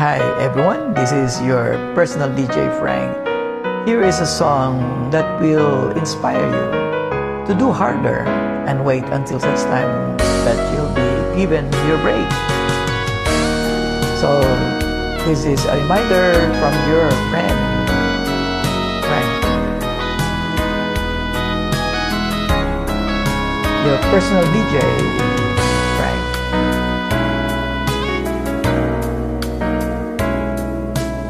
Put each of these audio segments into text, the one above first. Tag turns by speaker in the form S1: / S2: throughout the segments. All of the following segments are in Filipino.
S1: Hi everyone, this is your personal DJ Frank. Here is a song that will inspire you to do harder and wait until such time that you'll be given your break. So this is a reminder from your friend Frank, your personal DJ Frank.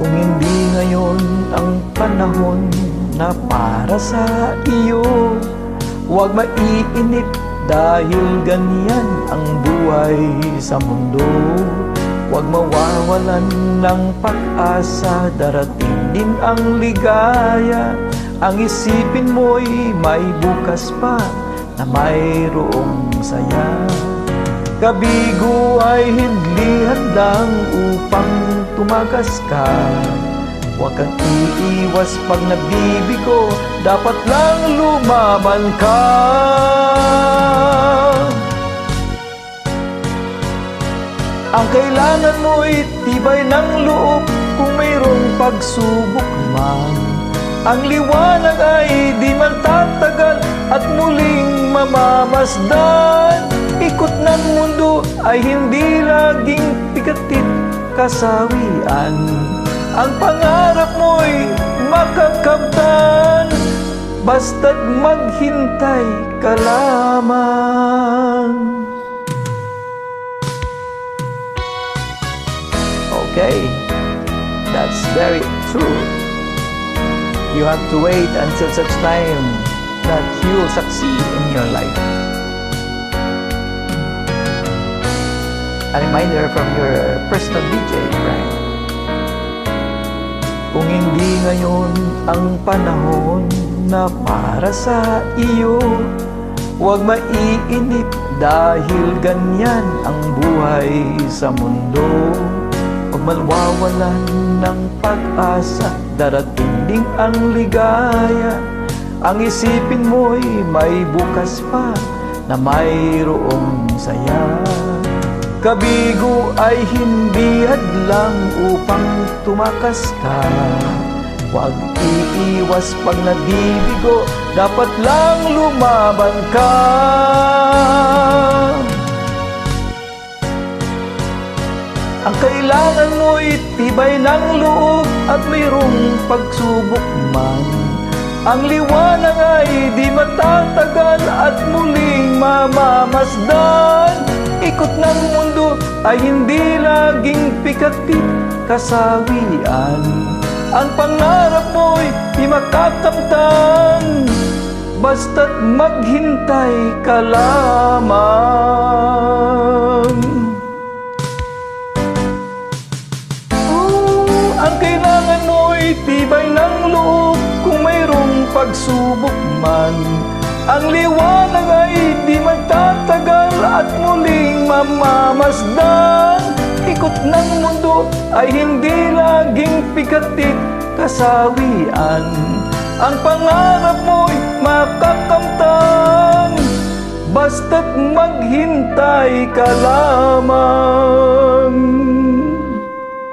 S1: Kung hindi ngayon ang panahon na para sa iyo, huwag maiinip dahil ganyan ang buhay sa mundo. Huwag mawawalan ng pag-asa, darating din ang ligaya. Ang isipin mo'y may bukas pa na mayroong saya. Kabigo ay hindi handang upang tumagas ka. Huwag kang iiwas pag nabibigo, dapat lang lumaban ka. Ang kailangan mo'y tibay ng loob kung mayroong pagsubok man. Ang liwanag ay di man tatagal at muling mamamasdan. Ikot ng mundo ay hindi laging pigatit kasawian. Ang pangarap mo'y makakamtan, basta't maghintay ka lamang. Okay, that's very true. You have to wait until such time that you will succeed in your life. A reminder from your personal DJ, Frank. Kung hindi ngayon ang panahon na para sa iyo, huwag maiinip dahil ganyan ang buhay sa mundo. Huwag mawawalan ng pag-asa, darating din ang ligaya. Ang isipin mo'y may bukas pa na mayroong saya. Kabigo ay hindi hadlang upang tumakas ka. Huwag iiwas pag nabibigo, dapat lang lumaban ka. Ang kailangan mo'y tibay ng loob at mayroong pagsubok man. Ang liwanag ay di matatagal at muling mamamasdan. Ikot ng mundo ay hindi laging pikatit kasawian. Ang pangarap mo'y di makakamtan, basta't maghintay ka lamang. Ang kailangan mo'y tibay ng loob kung mayroong pagsubok man. Ang liwanag ay di magtatagal at muling mamamasdan. Ikot ng mundo ay hindi laging pikatit kasawian. Ang pangarap mo'y makakamtan, basta't maghintay ka lamang.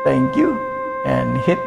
S1: Thank you, and hit